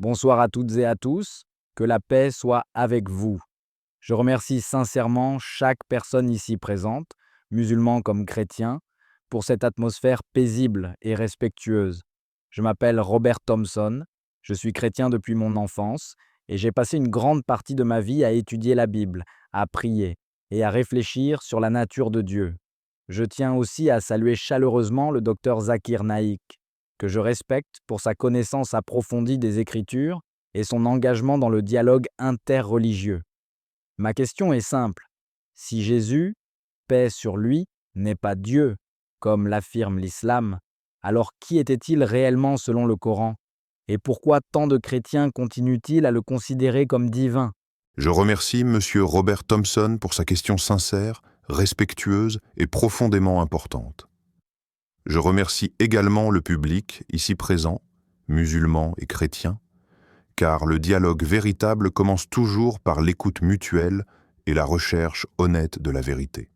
Bonsoir à toutes et à tous, que la paix soit avec vous. Je remercie sincèrement chaque personne ici présente, musulman comme chrétien, pour cette atmosphère paisible et respectueuse. Je m'appelle Robert Thompson, je suis chrétien depuis mon enfance et j'ai passé une grande partie de ma vie à étudier la Bible, à prier et à réfléchir sur la nature de Dieu. Je tiens aussi à saluer chaleureusement le docteur Zakir Naik, que je respecte pour sa connaissance approfondie des Écritures et son engagement dans le dialogue interreligieux. Ma question est simple. Si Jésus, paix sur lui, n'est pas Dieu, comme l'affirme l'islam, alors qui était-il réellement selon le Coran? Et pourquoi tant de chrétiens continuent-ils à le considérer comme divin? Je remercie M. Robert Thompson pour sa question sincère, respectueuse et profondément importante. Je remercie également le public ici présent, musulmans et chrétiens, car le dialogue véritable commence toujours par l'écoute mutuelle et la recherche honnête de la vérité.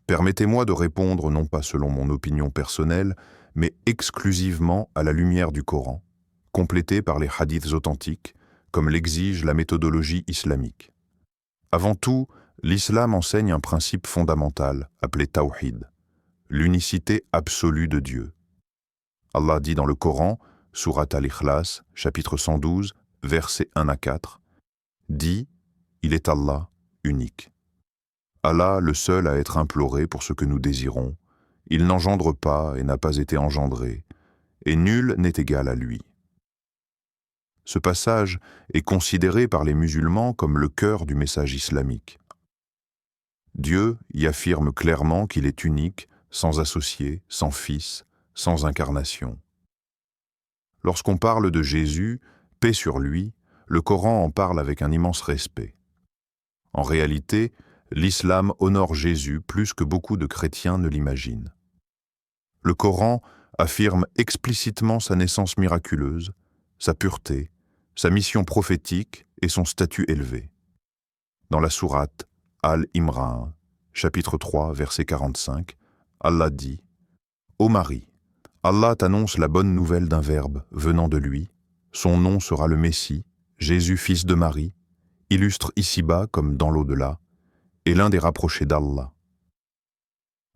Permettez-moi de répondre non pas selon mon opinion personnelle, mais exclusivement à la lumière du Coran, complétée par les hadiths authentiques, comme l'exige la méthodologie islamique. Avant tout, l'islam enseigne un principe fondamental, appelé tawhid, l'unicité absolue de Dieu. Allah dit dans le Coran, Surat al-Ikhlas, chapitre 112, versets 1 à 4, dit « Il est Allah, unique. Allah, le seul à être imploré pour ce que nous désirons, il n'engendre pas et n'a pas été engendré, et nul n'est égal à lui. » Ce passage est considéré par les musulmans comme le cœur du message islamique. Dieu y affirme clairement qu'il est unique, sans associé, sans fils, sans incarnation. Lorsqu'on parle de Jésus, paix sur lui, le Coran en parle avec un immense respect. En réalité, l'islam honore Jésus plus que beaucoup de chrétiens ne l'imaginent. Le Coran affirme explicitement sa naissance miraculeuse, sa pureté, sa mission prophétique et son statut élevé. Dans la sourate Al-Imran, chapitre 3, verset 45, Allah dit « Ô Marie, Allah t'annonce la bonne nouvelle d'un verbe venant de lui, son nom sera le Messie, Jésus fils de Marie, illustre ici-bas comme dans l'au-delà, et l'un des rapprochés d'Allah. »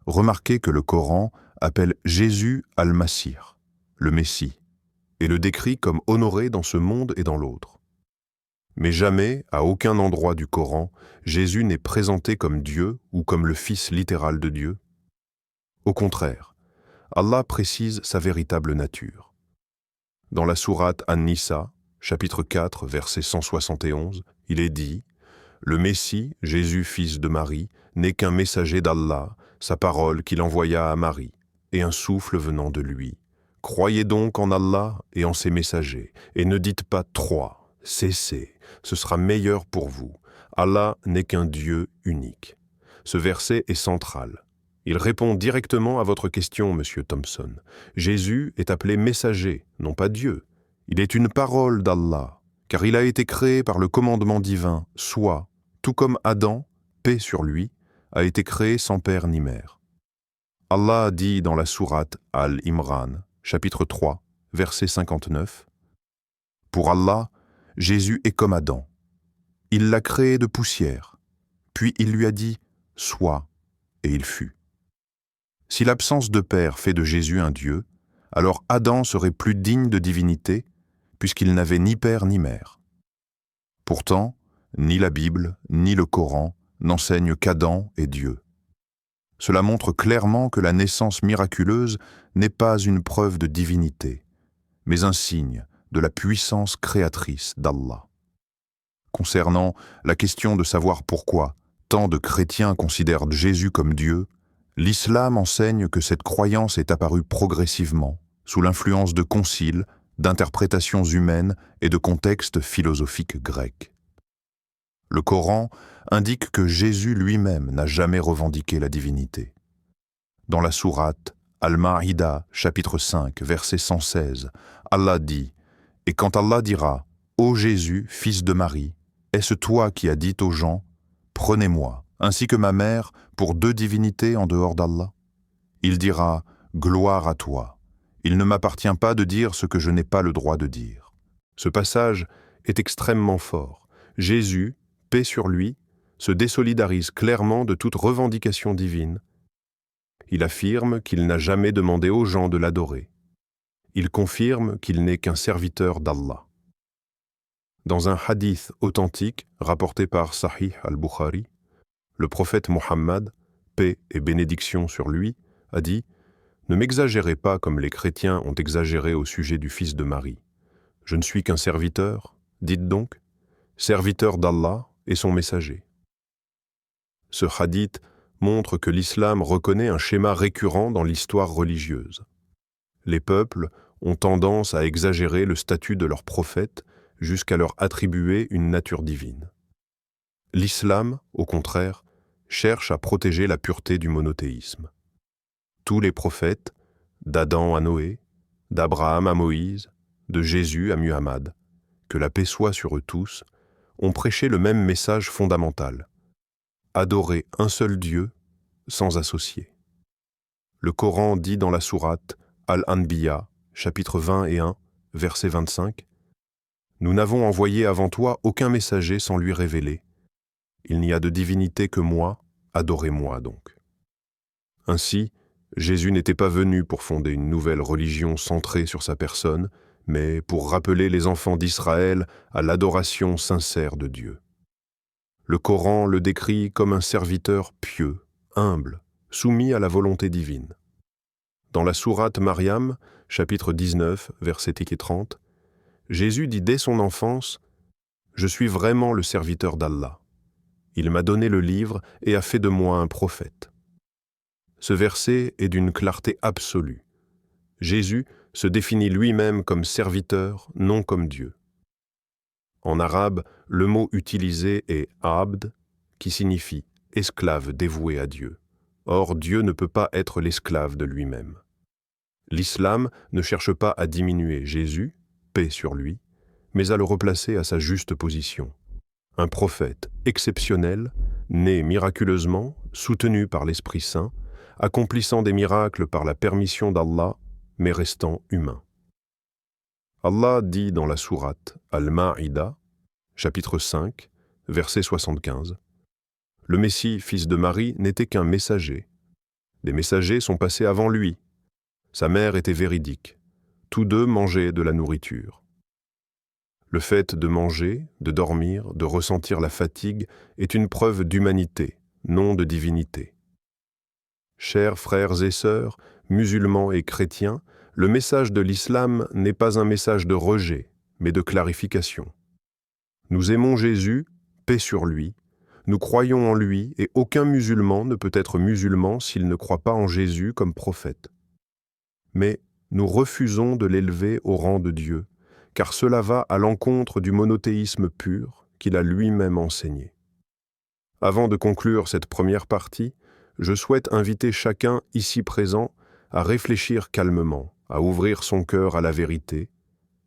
Remarquez que le Coran appelle Jésus Al-Masih, le Messie, et le décrit comme honoré dans ce monde et dans l'autre. Mais jamais, à aucun endroit du Coran, Jésus n'est présenté comme Dieu ou comme le fils littéral de Dieu. Au contraire, Allah précise sa véritable nature. Dans la sourate An-Nisa, chapitre 4, verset 171, il est dit « Le Messie, Jésus fils de Marie, n'est qu'un messager d'Allah, sa parole qu'il envoya à Marie, et un souffle venant de lui. Croyez donc en Allah et en ses messagers, et ne dites pas « trois », cessez, ce sera meilleur pour vous. Allah n'est qu'un Dieu unique. » Ce verset est central. Il répond directement à votre question, Monsieur Thompson. Jésus est appelé messager, non pas Dieu. Il est une parole d'Allah, car il a été créé par le commandement divin, soit, tout comme Adam, paix sur lui, a été créé sans père ni mère. Allah dit dans la sourate Al-Imran, chapitre 3, verset 59, « Pour Allah, Jésus est comme Adam. Il l'a créé de poussière, puis il lui a dit « Sois », et il fut. Si l'absence de père fait de Jésus un Dieu, alors Adam serait plus digne de divinité, puisqu'il n'avait ni père ni mère. Pourtant, ni la Bible, ni le Coran n'enseignent qu'Adam est Dieu. Cela montre clairement que la naissance miraculeuse n'est pas une preuve de divinité, mais un signe de la puissance créatrice d'Allah. Concernant la question de savoir pourquoi tant de chrétiens considèrent Jésus comme Dieu, l'islam enseigne que cette croyance est apparue progressivement, sous l'influence de conciles, d'interprétations humaines et de contextes philosophiques grecs. Le Coran indique que Jésus lui-même n'a jamais revendiqué la divinité. Dans la sourate Al-Ma'ida, chapitre 5, verset 116, Allah dit « Et quand Allah dira « Ô Jésus, fils de Marie, est-ce toi qui as dit aux gens « Prenez-moi, ainsi que ma mère, pour deux divinités en dehors d'Allah » Il dira « Gloire à toi, il ne m'appartient pas de dire ce que je n'ai pas le droit de dire. » Ce passage est extrêmement fort. Jésus, paix sur lui, se désolidarise clairement de toute revendication divine. Il affirme qu'il n'a jamais demandé aux gens de l'adorer. Il confirme qu'il n'est qu'un serviteur d'Allah. Dans un hadith authentique rapporté par Sahih al-Bukhari, le prophète Mohammed, paix et bénédiction sur lui, a dit « Ne m'exagérez pas comme les chrétiens ont exagéré au sujet du fils de Marie. Je ne suis qu'un serviteur, dites donc, serviteur d'Allah et son messager. » Ce hadith montre que l'islam reconnaît un schéma récurrent dans l'histoire religieuse. Les peuples ont tendance à exagérer le statut de leur prophète jusqu'à leur attribuer une nature divine. L'islam, au contraire, cherche à protéger la pureté du monothéisme. Tous les prophètes, d'Adam à Noé, d'Abraham à Moïse, de Jésus à Muhammad, que la paix soit sur eux tous, ont prêché le même message fondamental: adorer un seul Dieu sans associer. Le Coran dit dans la sourate Al-Anbiya, chapitre 21, verset 25, « Nous n'avons envoyé avant toi aucun messager sans lui révéler. Il n'y a de divinité que moi, adorez-moi donc. » Ainsi, Jésus n'était pas venu pour fonder une nouvelle religion centrée sur sa personne, mais pour rappeler les enfants d'Israël à l'adoration sincère de Dieu. Le Coran le décrit comme un serviteur pieux, humble, soumis à la volonté divine. Dans la sourate Mariam, chapitre 19, versets 30, Jésus dit dès son enfance « Je suis vraiment le serviteur d'Allah. Il m'a donné le livre et a fait de moi un prophète. » Ce verset est d'une clarté absolue. Jésus se définit lui-même comme serviteur, non comme Dieu. En arabe, le mot utilisé est « abd », qui signifie « esclave dévoué à Dieu ». Or, Dieu ne peut pas être l'esclave de lui-même. L'islam ne cherche pas à diminuer Jésus, paix sur lui, mais à le replacer à sa juste position. Un prophète exceptionnel, né miraculeusement, soutenu par l'Esprit Saint, accomplissant des miracles par la permission d'Allah, mais restant humain. Allah dit dans la sourate Al-Ma'ida, chapitre 5, verset 75, « Le Messie, fils de Marie, n'était qu'un messager. Des messagers sont passés avant lui. Sa mère était véridique. Tous deux mangeaient de la nourriture. » Le fait de manger, de dormir, de ressentir la fatigue est une preuve d'humanité, non de divinité. Chers frères et sœurs, musulmans et chrétiens, le message de l'islam n'est pas un message de rejet, mais de clarification. Nous aimons Jésus, paix sur lui, nous croyons en lui et aucun musulman ne peut être musulman s'il ne croit pas en Jésus comme prophète. Mais nous refusons de l'élever au rang de Dieu, car cela va à l'encontre du monothéisme pur qu'il a lui-même enseigné. Avant de conclure cette première partie, je souhaite inviter chacun ici présent à réfléchir calmement, à ouvrir son cœur à la vérité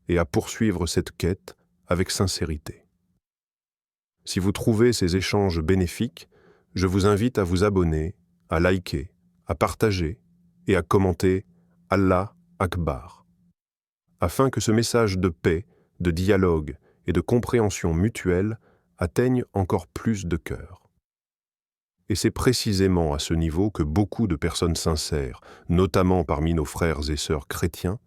et à poursuivre cette quête avec sincérité. Si vous trouvez ces échanges bénéfiques, je vous invite à vous abonner, à liker, à partager et à commenter « Allah Akbar » afin que ce message de paix, de dialogue et de compréhension mutuelle atteigne encore plus de cœurs. Et c'est précisément à ce niveau que beaucoup de personnes sincères, notamment parmi nos frères et sœurs chrétiens,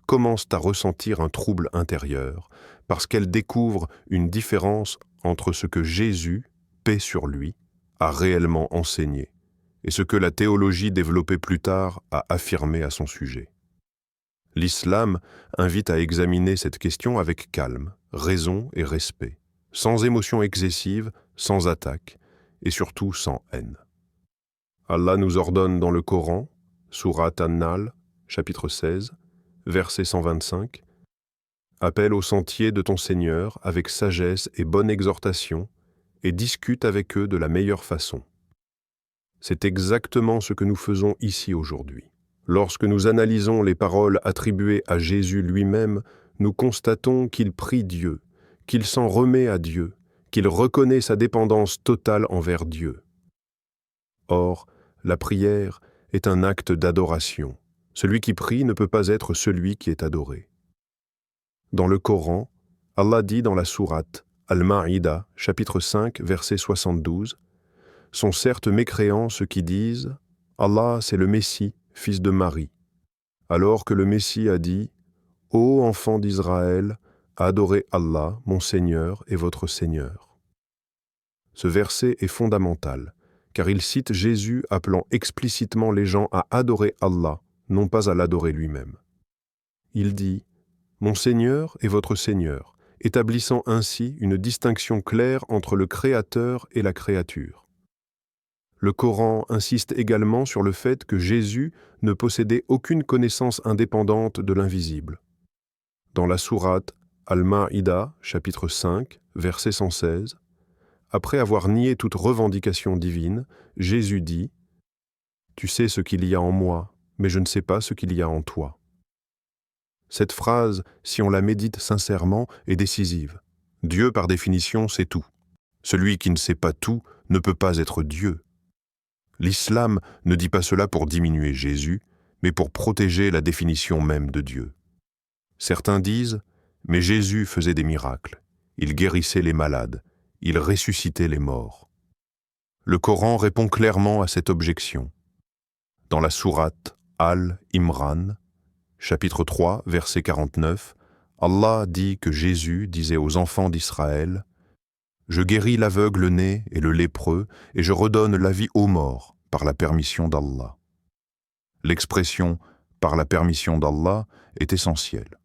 commencent à ressentir un trouble intérieur parce qu'elles découvrent une différence entre ce que Jésus, paix sur lui, a réellement enseigné et ce que la théologie développée plus tard a affirmé à son sujet. L'islam invite à examiner cette question avec calme, raison et respect, sans émotion excessive, sans attaque et surtout sans haine. Allah nous ordonne dans le Coran, sourate An-Nahl, chapitre 16, verset 125, « Appelle au sentier de ton Seigneur avec sagesse et bonne exhortation et discute avec eux de la meilleure façon. » C'est exactement ce que nous faisons ici aujourd'hui. Lorsque nous analysons les paroles attribuées à Jésus lui-même, nous constatons qu'il prie Dieu, qu'il s'en remet à Dieu, qu'il reconnaît sa dépendance totale envers Dieu. Or, la prière est un acte d'adoration. Celui qui prie ne peut pas être celui qui est adoré. Dans le Coran, Allah dit dans la sourate Al-Ma'ida, chapitre 5, verset 72, « Sont certes mécréants ceux qui disent « Allah, c'est le Messie, fils de Marie », alors que le Messie a dit « Ô enfants d'Israël, adorez Allah, mon Seigneur et votre Seigneur ». Ce verset est fondamental, car il cite Jésus appelant explicitement les gens à adorer Allah, non pas à l'adorer lui-même. Il dit « Mon Seigneur et votre Seigneur », établissant ainsi une distinction claire entre le Créateur et la créature. Le Coran insiste également sur le fait que Jésus ne possédait aucune connaissance indépendante de l'invisible. Dans la sourate Al-Ma'ida, chapitre 5, verset 116, après avoir nié toute revendication divine, Jésus dit « Tu sais ce qu'il y a en moi, mais je ne sais pas ce qu'il y a en toi. » Cette phrase, si on la médite sincèrement, est décisive. Dieu, par définition, sait tout. Celui qui ne sait pas tout ne peut pas être Dieu. L'islam ne dit pas cela pour diminuer Jésus, mais pour protéger la définition même de Dieu. Certains disent « Mais Jésus faisait des miracles, il guérissait les malades, il ressuscitait les morts. » Le Coran répond clairement à cette objection. Dans la sourate Al-Imran, chapitre 3, verset 49, Allah dit que Jésus disait aux enfants d'Israël « Je guéris l'aveugle-né et le lépreux, et je redonne la vie aux morts par la permission d'Allah. » L'expression « par la permission d'Allah » est essentielle.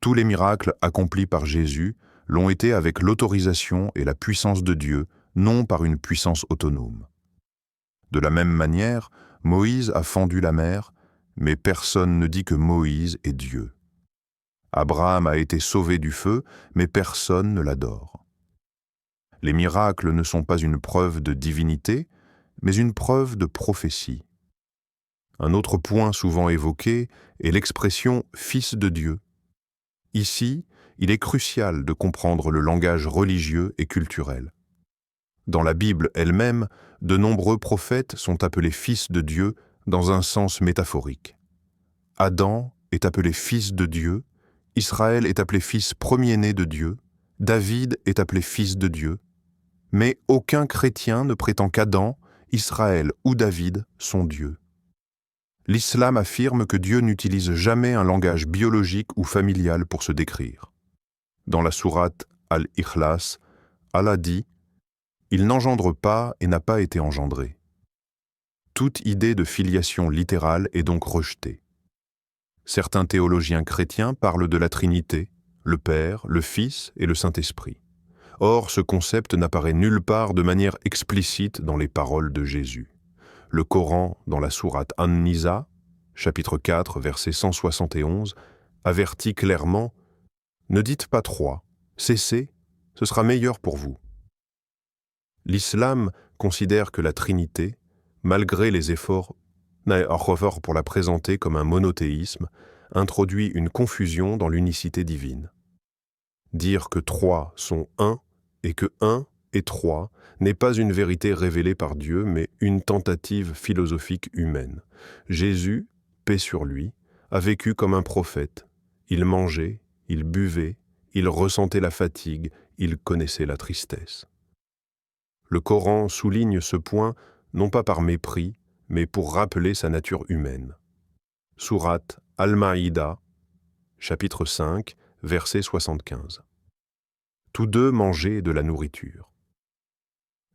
Tous les miracles accomplis par Jésus l'ont été avec l'autorisation et la puissance de Dieu, non par une puissance autonome. De la même manière, Moïse a fendu la mer, mais personne ne dit que Moïse est Dieu. Abraham a été sauvé du feu, mais personne ne l'adore. Les miracles ne sont pas une preuve de divinité, mais une preuve de prophétie. Un autre point souvent évoqué est l'expression « fils de Dieu ». Ici, il est crucial de comprendre le langage religieux et culturel. Dans la Bible elle-même, de nombreux prophètes sont appelés fils de Dieu dans un sens métaphorique. Adam est appelé fils de Dieu, Israël est appelé fils premier-né de Dieu, David est appelé fils de Dieu, mais aucun chrétien ne prétend qu'Adam, Israël ou David sont Dieu. L'islam affirme que Dieu n'utilise jamais un langage biologique ou familial pour se décrire. Dans la sourate Al-Ikhlas, Allah dit « Il n'engendre pas et n'a pas été engendré ». Toute idée de filiation littérale est donc rejetée. Certains théologiens chrétiens parlent de la Trinité, le Père, le Fils et le Saint-Esprit. Or, ce concept n'apparaît nulle part de manière explicite dans les paroles de Jésus. Le Coran, dans la sourate An-Nisa, chapitre 4, verset 171, avertit clairement « Ne dites pas trois, cessez, ce sera meilleur pour vous. » L'islam considère que la Trinité, malgré les efforts pour la présenter comme un monothéisme, introduit une confusion dans l'unicité divine. Dire que trois sont un et que un et trois n'est pas une vérité révélée par Dieu, mais une tentative philosophique humaine. Jésus, paix sur lui, a vécu comme un prophète. Il mangeait, il buvait, il ressentait la fatigue, il connaissait la tristesse. Le Coran souligne ce point non pas par mépris, mais pour rappeler sa nature humaine. Sourate Al-Ma'ida, chapitre 5, verset 75. Tous deux mangeaient de la nourriture.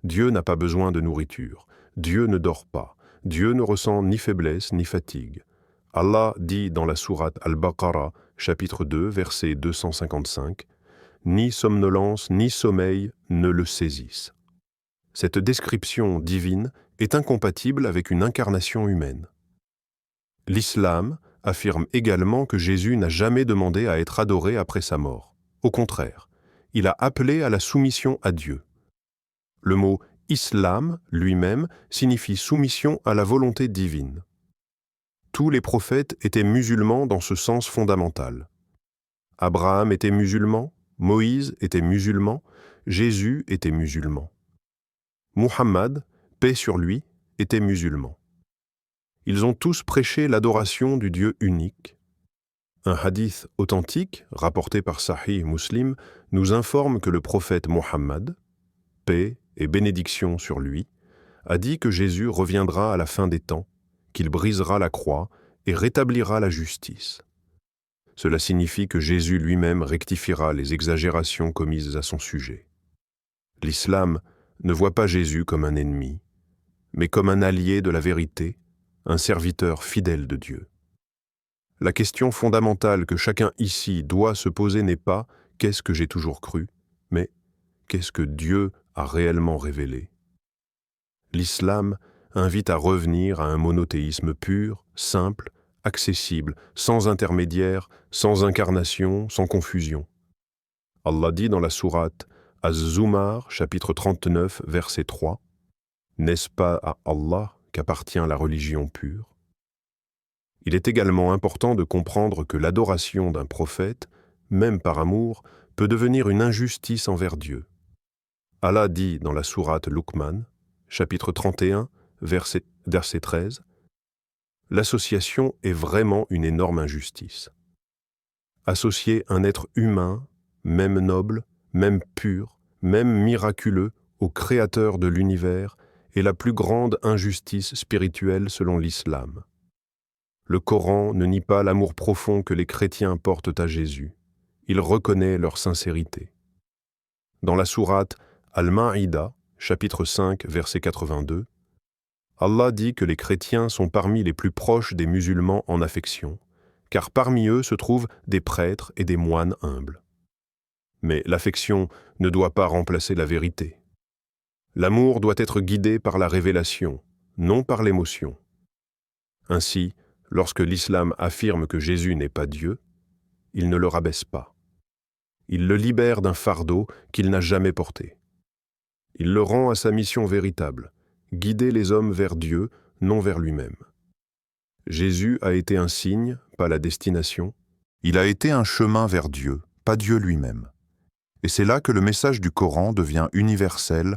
Dieu n'a pas besoin de nourriture. Dieu ne dort pas. Dieu ne ressent ni faiblesse ni fatigue. Allah dit dans la sourate Al-Baqarah, chapitre 2, verset 255, « Ni somnolence ni sommeil ne le saisissent. » Cette description divine est incompatible avec une incarnation humaine. L'islam affirme également que Jésus n'a jamais demandé à être adoré après sa mort. Au contraire, il a appelé à la soumission à Dieu. Le mot « islam » lui-même signifie soumission à la volonté divine. Tous les prophètes étaient musulmans dans ce sens fondamental. Abraham était musulman, Moïse était musulman, Jésus était musulman. Muhammad, paix sur lui, était musulman. Ils ont tous prêché l'adoration du Dieu unique. Un hadith authentique, rapporté par Sahih Muslim, nous informe que le prophète Mohammed, paix et bénédiction sur lui, a dit que Jésus reviendra à la fin des temps, qu'il brisera la croix et rétablira la justice. Cela signifie que Jésus lui-même rectifiera les exagérations commises à son sujet. L'islam ne voit pas Jésus comme un ennemi, mais comme un allié de la vérité, un serviteur fidèle de Dieu. La question fondamentale que chacun ici doit se poser n'est pas « qu'est-ce que j'ai toujours cru ?», mais « qu'est-ce que Dieu a réellement révélé ?» L'islam invite à revenir à un monothéisme pur, simple, accessible, sans intermédiaire, sans incarnation, sans confusion. Allah dit dans la sourate Az-Zumar, chapitre 39, verset 3, « N'est-ce pas à Allah qu'appartient la religion pure ?» Il est également important de comprendre que l'adoration d'un prophète, même par amour, peut devenir une injustice envers Dieu. Allah dit dans la sourate Luqman, chapitre 31, verset 13, « L'association est vraiment une énorme injustice. Associer un être humain, même noble, même pur, même miraculeux, au Créateur de l'univers est la plus grande injustice spirituelle selon l'islam. Le Coran ne nie pas l'amour profond que les chrétiens portent à Jésus. Il reconnaît leur sincérité. Dans la sourate Al-Ma'ida, chapitre 5, verset 82, Allah dit que les chrétiens sont parmi les plus proches des musulmans en affection, car parmi eux se trouvent des prêtres et des moines humbles. Mais l'affection ne doit pas remplacer la vérité. L'amour doit être guidé par la révélation, non par l'émotion. Ainsi, lorsque l'islam affirme que Jésus n'est pas Dieu, il ne le rabaisse pas. Il le libère d'un fardeau qu'il n'a jamais porté. Il le rend à sa mission véritable, guider les hommes vers Dieu, non vers lui-même. Jésus a été un signe, pas la destination. Il a été un chemin vers Dieu, pas Dieu lui-même. Et c'est là que le message du Coran devient universel,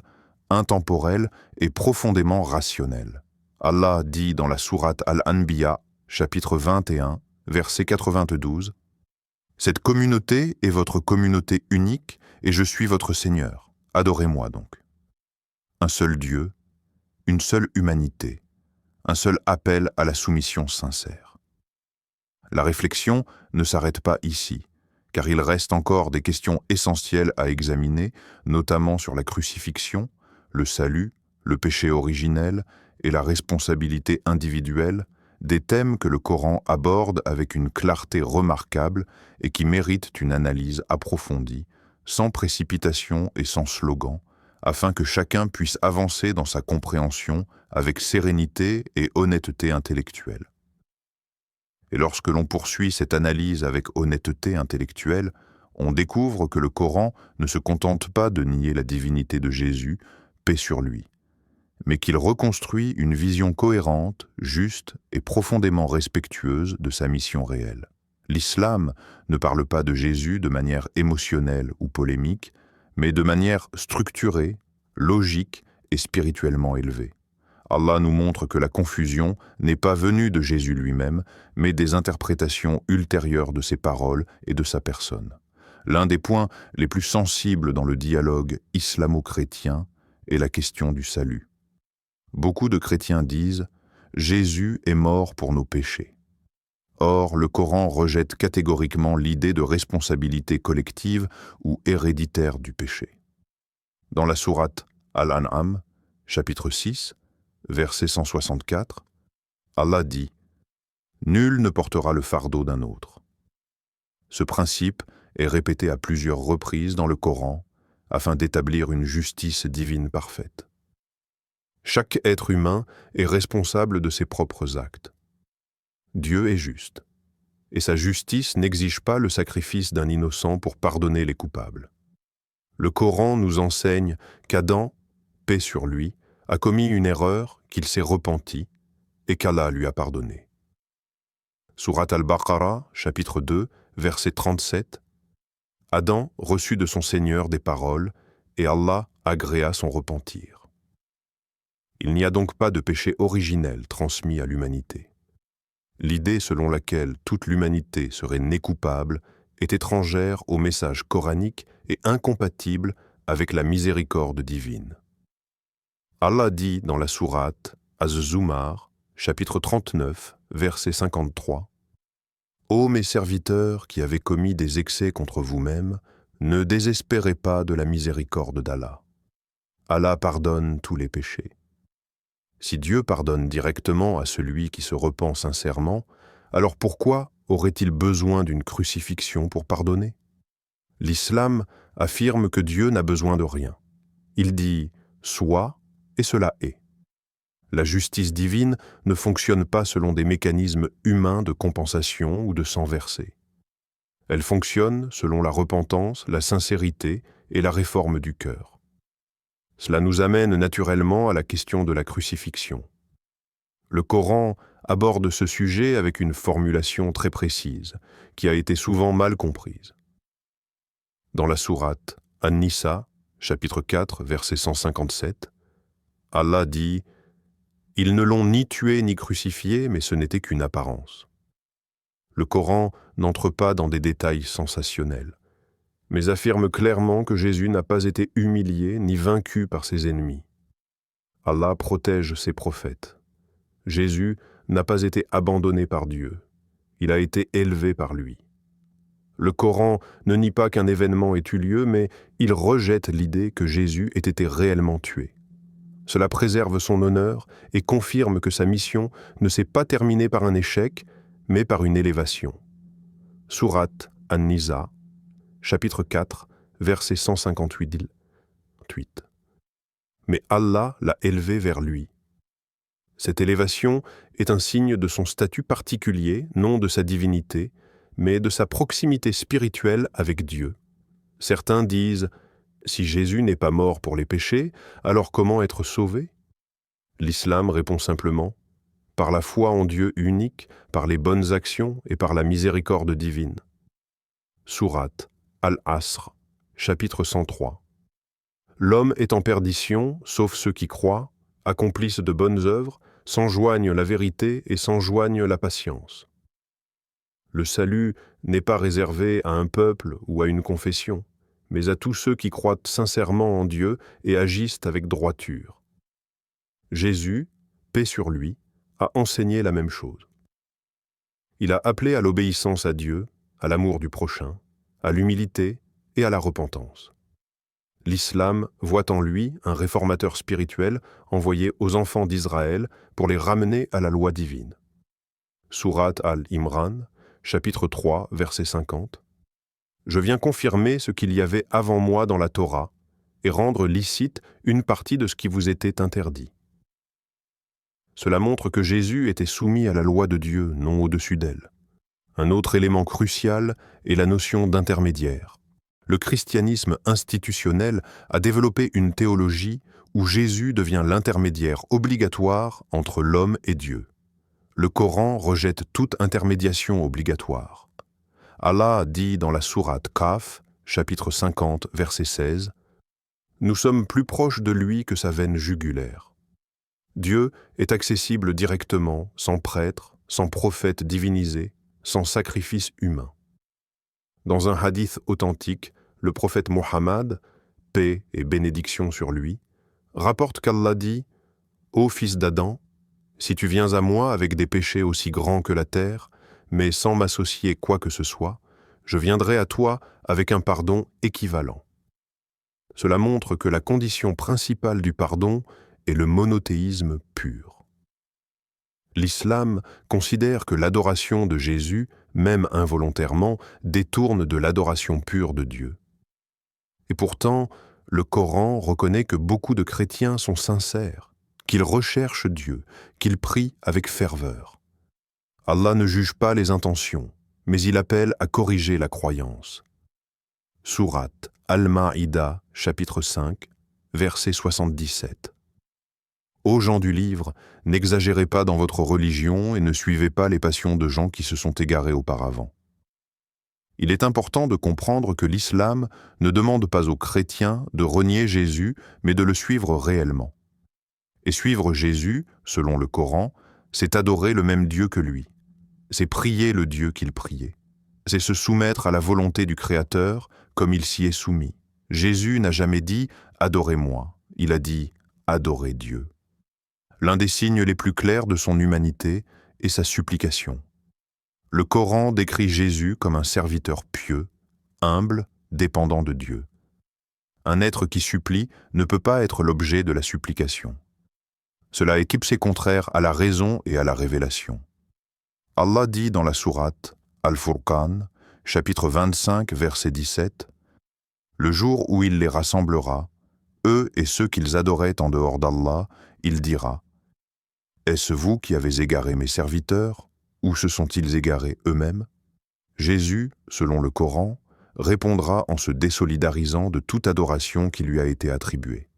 intemporel et profondément rationnel. Allah dit dans la sourate Al-Anbiya, chapitre 21, verset 92, « Cette communauté est votre communauté unique et je suis votre Seigneur. Adorez-moi donc. » Un seul Dieu, une seule humanité, un seul appel à la soumission sincère. La réflexion ne s'arrête pas ici, car il reste encore des questions essentielles à examiner, notamment sur la crucifixion, le salut, le péché originel et la responsabilité individuelle, des thèmes que le Coran aborde avec une clarté remarquable et qui méritent une analyse approfondie, sans précipitation et sans slogan, afin que chacun puisse avancer dans sa compréhension avec sérénité et honnêteté intellectuelle. Et lorsque l'on poursuit cette analyse avec honnêteté intellectuelle, on découvre que le Coran ne se contente pas de nier la divinité de Jésus, paix sur lui, mais qu'il reconstruit une vision cohérente, juste et profondément respectueuse de sa mission réelle. L'islam ne parle pas de Jésus de manière émotionnelle ou polémique, mais de manière structurée, logique et spirituellement élevée. Allah nous montre que la confusion n'est pas venue de Jésus lui-même, mais des interprétations ultérieures de ses paroles et de sa personne. L'un des points les plus sensibles dans le dialogue islamo-chrétien est la question du salut. Beaucoup de chrétiens disent « Jésus est mort pour nos péchés ». Or, le Coran rejette catégoriquement l'idée de responsabilité collective ou héréditaire du péché. Dans la sourate Al-An'am, chapitre 6, verset 164, Allah dit « Nul ne portera le fardeau d'un autre ». Ce principe est répété à plusieurs reprises dans le Coran afin d'établir une justice divine parfaite. Chaque être humain est responsable de ses propres actes. Dieu est juste, et sa justice n'exige pas le sacrifice d'un innocent pour pardonner les coupables. Le Coran nous enseigne qu'Adam, paix sur lui, a commis une erreur, qu'il s'est repenti et qu'Allah lui a pardonné. Sourate Al-Baqarah, chapitre 2, verset 37, Adam reçut de son Seigneur des paroles et Allah agréa son repentir. Il n'y a donc pas de péché originel transmis à l'humanité. L'idée selon laquelle toute l'humanité serait née coupable est étrangère au message coranique et incompatible avec la miséricorde divine. Allah dit dans la sourate Az-Zumar, chapitre 39, verset 53, « Ô mes serviteurs qui avez commis des excès contre vous-mêmes, ne désespérez pas de la miséricorde d'Allah. Allah pardonne tous les péchés. » Si Dieu pardonne directement à celui qui se repent sincèrement, alors pourquoi aurait-il besoin d'une crucifixion pour pardonner? L'islam affirme que Dieu n'a besoin de rien. Il dit « sois » et cela est. La justice divine ne fonctionne pas selon des mécanismes humains de compensation ou de sang versé. Elle fonctionne selon la repentance, la sincérité et la réforme du cœur. Cela nous amène naturellement à la question de la crucifixion. Le Coran aborde ce sujet avec une formulation très précise, qui a été souvent mal comprise. Dans la sourate An-Nisa, chapitre 4, verset 157, Allah dit « Ils ne l'ont ni tué ni crucifié, mais ce n'était qu'une apparence. » Le Coran n'entre pas dans des détails sensationnels, mais affirme clairement que Jésus n'a pas été humilié ni vaincu par ses ennemis. Allah protège ses prophètes. Jésus n'a pas été abandonné par Dieu. Il a été élevé par lui. Le Coran ne nie pas qu'un événement ait eu lieu, mais il rejette l'idée que Jésus ait été réellement tué. Cela préserve son honneur et confirme que sa mission ne s'est pas terminée par un échec, mais par une élévation. Sourate An-Nisa, chapitre 4, verset 158. Mais Allah l'a élevé vers lui. Cette élévation est un signe de son statut particulier, non de sa divinité, mais de sa proximité spirituelle avec Dieu. Certains disent « Si Jésus n'est pas mort pour les péchés, alors comment être sauvé ?» L'islam répond simplement « Par la foi en Dieu unique, par les bonnes actions et par la miséricorde divine. » Sourate Al-Asr, chapitre 103. L'homme est en perdition, sauf ceux qui croient, accomplissent de bonnes œuvres, s'enjoignent la vérité et s'enjoignent la patience. Le salut n'est pas réservé à un peuple ou à une confession, mais à tous ceux qui croient sincèrement en Dieu et agissent avec droiture. Jésus, paix sur lui, a enseigné la même chose. Il a appelé à l'obéissance à Dieu, à l'amour du prochain, à l'humilité et à la repentance. L'islam voit en lui un réformateur spirituel envoyé aux enfants d'Israël pour les ramener à la loi divine. Sourate Al-Imran, chapitre 3, verset 50. « Je viens confirmer ce qu'il y avait avant moi dans la Torah et rendre licite une partie de ce qui vous était interdit. » Cela montre que Jésus était soumis à la loi de Dieu, non au-dessus d'elle. Un autre élément crucial est la notion d'intermédiaire. Le christianisme institutionnel a développé une théologie où Jésus devient l'intermédiaire obligatoire entre l'homme et Dieu. Le Coran rejette toute intermédiation obligatoire. Allah dit dans la sourate Kaf, chapitre 50, verset 16, « Nous sommes plus proches de lui que sa veine jugulaire. » Dieu est accessible directement, sans prêtre, sans prophète divinisé, sans sacrifice humain. Dans un hadith authentique, le prophète Mohammed, paix et bénédiction sur lui, rapporte qu'Allah dit « Ô fils d'Adam, si tu viens à moi avec des péchés aussi grands que la terre, mais sans m'associer quoi que ce soit, je viendrai à toi avec un pardon équivalent. » Cela montre que la condition principale du pardon est le monothéisme pur. L'islam considère que l'adoration de Jésus, même involontairement, détourne de l'adoration pure de Dieu. Et pourtant, le Coran reconnaît que beaucoup de chrétiens sont sincères, qu'ils recherchent Dieu, qu'ils prient avec ferveur. Allah ne juge pas les intentions, mais il appelle à corriger la croyance. Sourate Al-Ma'ida, chapitre 5, verset 77. Ô gens du livre, n'exagérez pas dans votre religion et ne suivez pas les passions de gens qui se sont égarés auparavant. Il est important de comprendre que l'islam ne demande pas aux chrétiens de renier Jésus, mais de le suivre réellement. Et suivre Jésus, selon le Coran, c'est adorer le même Dieu que lui. c'est prier le Dieu qu'il priait. C'est se soumettre à la volonté du Créateur comme il s'y est soumis. Jésus n'a jamais dit « Adorez-moi », il a dit « Adorez Dieu ». L'un des signes les plus clairs de son humanité est sa supplication. Le Coran décrit Jésus comme un serviteur pieux, humble, dépendant de Dieu. Un être qui supplie ne peut pas être l'objet de la supplication. Cela est ipsé contraire à la raison et à la révélation. Allah dit dans la sourate Al-Furqan, chapitre 25, verset 17, « Le jour où il les rassemblera, eux et ceux qu'ils adoraient en dehors d'Allah, il dira, « Est-ce vous qui avez égaré mes serviteurs, ou se sont-ils égarés eux-mêmes » Jésus, selon le Coran, répondra en se désolidarisant de toute adoration qui lui a été attribuée.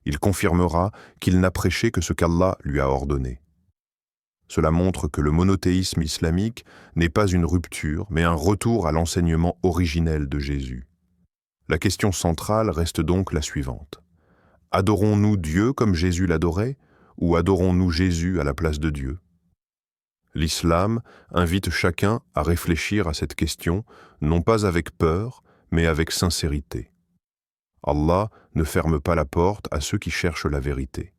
Il confirmera qu'il n'a prêché que ce qu'Allah lui a ordonné. Cela montre que le monothéisme islamique n'est pas une rupture, mais un retour à l'enseignement originel de Jésus. La question centrale reste donc la suivante. Adorons-nous Dieu comme Jésus l'adorait, ou adorons-nous Jésus à la place de Dieu ? L'islam invite chacun à réfléchir à cette question, non pas avec peur, mais avec sincérité. Allah ne ferme pas la porte à ceux qui cherchent la vérité.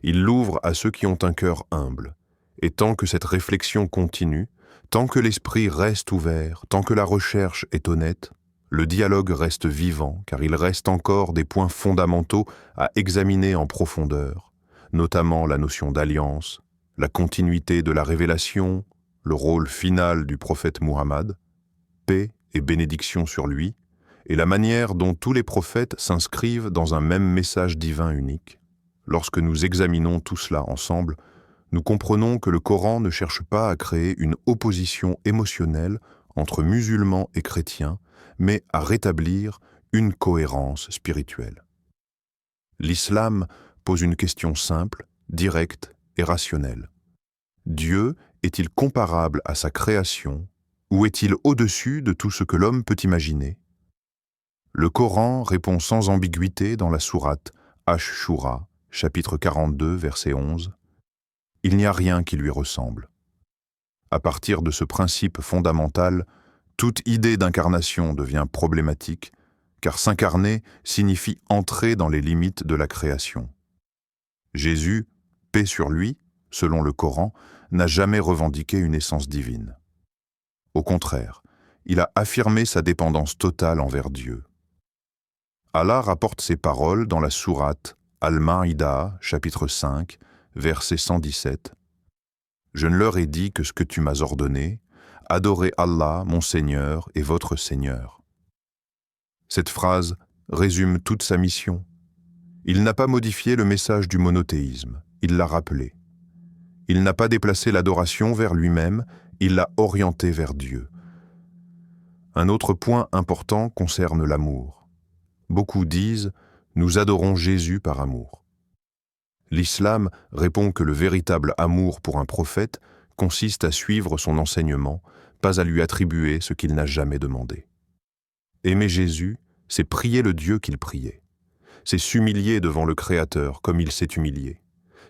Il l'ouvre à ceux qui ont un cœur humble. Et tant que cette réflexion continue, tant que l'esprit reste ouvert, tant que la recherche est honnête, le dialogue reste vivant, car il reste encore des points fondamentaux à examiner en profondeur, notamment la notion d'alliance, la continuité de la révélation, le rôle final du prophète Muhammad, paix et bénédiction sur lui, et la manière dont tous les prophètes s'inscrivent dans un même message divin unique. Lorsque nous examinons tout cela ensemble, nous comprenons que le Coran ne cherche pas à créer une opposition émotionnelle entre musulmans et chrétiens, mais à rétablir une cohérence spirituelle. L'islam pose une question simple, directe et rationnelle. Dieu est-il comparable à sa création ou est-il au-dessus de tout ce que l'homme peut imaginer ? Le Coran répond sans ambiguïté dans la sourate Ash-Shura, chapitre 42, verset 11. Il n'y a rien qui lui ressemble. À partir de ce principe fondamental, toute idée d'incarnation devient problématique, car s'incarner signifie entrer dans les limites de la création. Jésus, paix sur lui, selon le Coran, n'a jamais revendiqué une essence divine. Au contraire, il a affirmé sa dépendance totale envers Dieu. Allah rapporte ces paroles dans la sourate Al-Ma'idah, chapitre 5, verset 117. « Je ne leur ai dit que ce que tu m'as ordonné, adorez Allah, mon Seigneur et votre Seigneur. » Cette phrase résume toute sa mission. Il n'a pas modifié le message du monothéisme, il l'a rappelé. Il n'a pas déplacé l'adoration vers lui-même, il l'a orientée vers Dieu. Un autre point important concerne l'amour. Beaucoup disent « Nous adorons Jésus par amour ». L'islam répond que le véritable amour pour un prophète consiste à suivre son enseignement, pas à lui attribuer ce qu'il n'a jamais demandé. Aimer Jésus, c'est prier le Dieu qu'il priait. C'est s'humilier devant le Créateur comme il s'est humilié.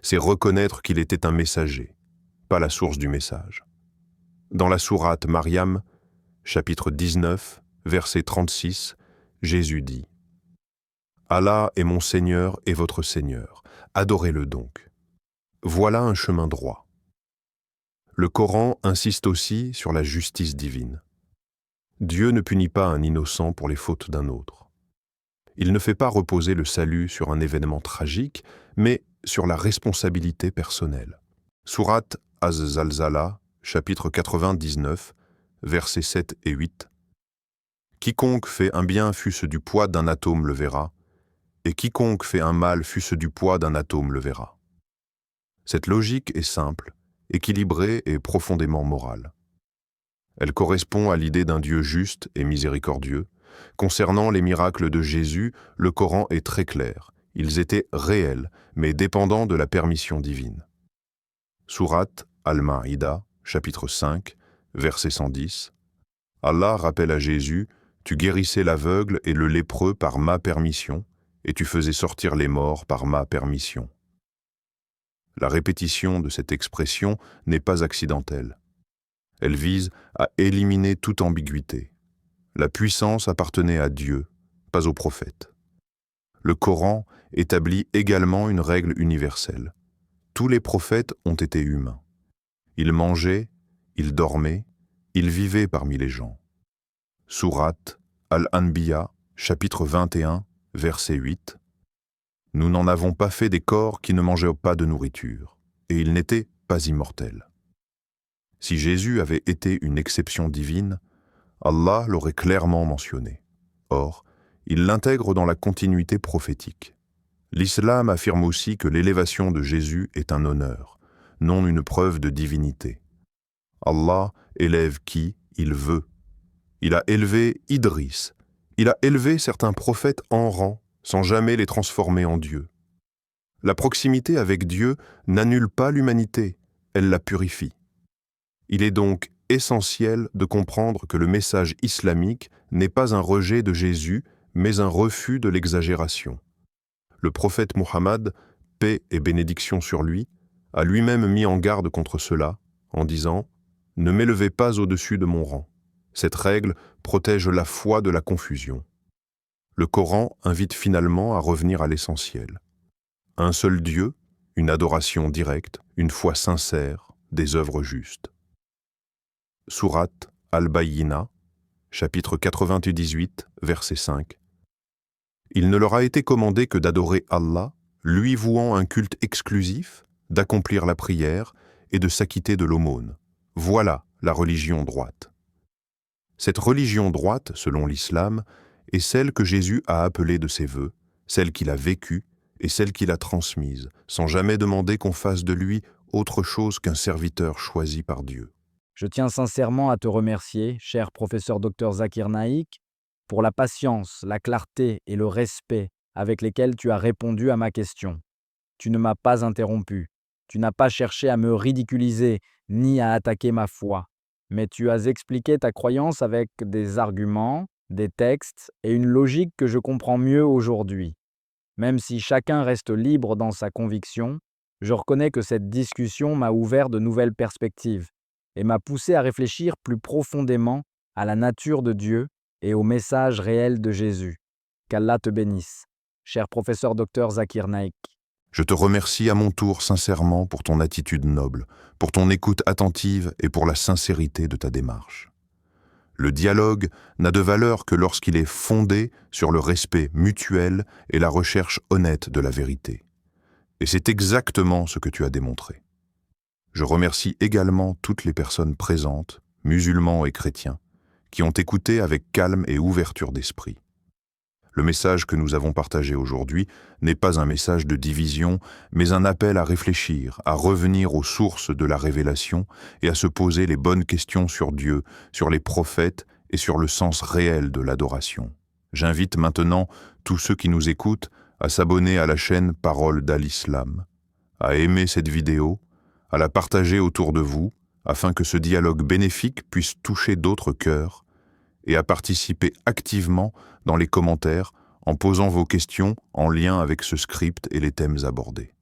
C'est reconnaître qu'il était un messager, pas la source du message. Dans la sourate Maryam, chapitre 19, verset 36, Jésus dit « Allah est mon Seigneur et votre Seigneur, adorez-le donc. Voilà un chemin droit. » Le Coran insiste aussi sur la justice divine. Dieu ne punit pas un innocent pour les fautes d'un autre. Il ne fait pas reposer le salut sur un événement tragique, mais sur la responsabilité personnelle. Sourate Az-Zalzala, chapitre 99, versets 7 et 8. « Quiconque fait un bien fût-ce du poids d'un atome le verra, et quiconque fait un mal fût-ce du poids d'un atome le verra. » Cette logique est simple, équilibrée et profondément morale. Elle correspond à l'idée d'un Dieu juste et miséricordieux. Concernant les miracles de Jésus, le Coran est très clair. Ils étaient réels, mais dépendants de la permission divine. Sourate Al-Ma'idah, chapitre 5, verset 110. Allah rappelle à Jésus « Tu guérissais l'aveugle et le lépreux par ma permission, et tu faisais sortir les morts par ma permission. » La répétition de cette expression n'est pas accidentelle. Elle vise à éliminer toute ambiguïté. La puissance appartenait à Dieu, pas aux prophètes. Le Coran établit également une règle universelle. Tous les prophètes ont été humains. Ils mangeaient, ils dormaient, ils vivaient parmi les gens. Sourate Al-Anbiya, chapitre 21, verset 8. Nous n'en avons pas fait des corps qui ne mangeaient pas de nourriture, et ils n'étaient pas immortels. Si Jésus avait été une exception divine, Allah l'aurait clairement mentionné. Or, il l'intègre dans la continuité prophétique. L'islam affirme aussi que l'élévation de Jésus est un honneur, non une preuve de divinité. Allah élève qui il veut. Il a élevé Idriss. Il a élevé certains prophètes en rang, sans jamais les transformer en Dieu. La proximité avec Dieu n'annule pas l'humanité, elle la purifie. Il est donc essentiel de comprendre que le message islamique n'est pas un rejet de Jésus, mais un refus de l'exagération. Le prophète Muhammad, paix et bénédiction sur lui, a lui-même mis en garde contre cela, en disant « Ne m'élevez pas au-dessus de mon rang ». Cette règle protège la foi de la confusion. Le Coran invite finalement à revenir à l'essentiel. Un seul Dieu, une adoration directe, une foi sincère, des œuvres justes. Sourate Al-Bayyina, chapitre 98, verset 5. Il ne leur a été commandé que d'adorer Allah, lui vouant un culte exclusif, d'accomplir la prière et de s'acquitter de l'aumône. Voilà la religion droite. Cette religion droite, selon l'islam, est celle que Jésus a appelée de ses vœux, celle qu'il a vécue et celle qu'il a transmise, sans jamais demander qu'on fasse de lui autre chose qu'un serviteur choisi par Dieu. Je tiens sincèrement à te remercier, cher professeur Dr Zakir Naik, pour la patience, la clarté et le respect avec lesquels tu as répondu à ma question. Tu ne m'as pas interrompu, tu n'as pas cherché à me ridiculiser ni à attaquer ma foi, mais tu as expliqué ta croyance avec des arguments, des textes et une logique que je comprends mieux aujourd'hui. Même si chacun reste libre dans sa conviction, je reconnais que cette discussion m'a ouvert de nouvelles perspectives et m'a poussé à réfléchir plus profondément à la nature de Dieu et au message réel de Jésus. Qu'Allah te bénisse, cher professeur Dr Zakir Naik. Je te remercie à mon tour sincèrement pour ton attitude noble, pour ton écoute attentive et pour la sincérité de ta démarche. Le dialogue n'a de valeur que lorsqu'il est fondé sur le respect mutuel et la recherche honnête de la vérité. Et c'est exactement ce que tu as démontré. Je remercie également toutes les personnes présentes, musulmans et chrétiens, qui ont écouté avec calme et ouverture d'esprit. Le message que nous avons partagé aujourd'hui n'est pas un message de division, mais un appel à réfléchir, à revenir aux sources de la révélation et à se poser les bonnes questions sur Dieu, sur les prophètes et sur le sens réel de l'adoration. J'invite maintenant tous ceux qui nous écoutent à s'abonner à la chaîne Parole d'Al-Islam, à aimer cette vidéo, à la partager autour de vous, afin que ce dialogue bénéfique puisse toucher d'autres cœurs, et à participer activement dans les commentaires en posant vos questions en lien avec ce script et les thèmes abordés.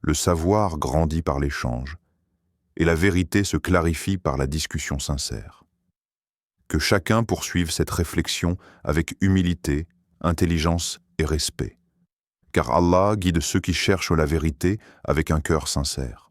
Le savoir grandit par l'échange, et la vérité se clarifie par la discussion sincère. Que chacun poursuive cette réflexion avec humilité, intelligence et respect, car Allah guide ceux qui cherchent la vérité avec un cœur sincère.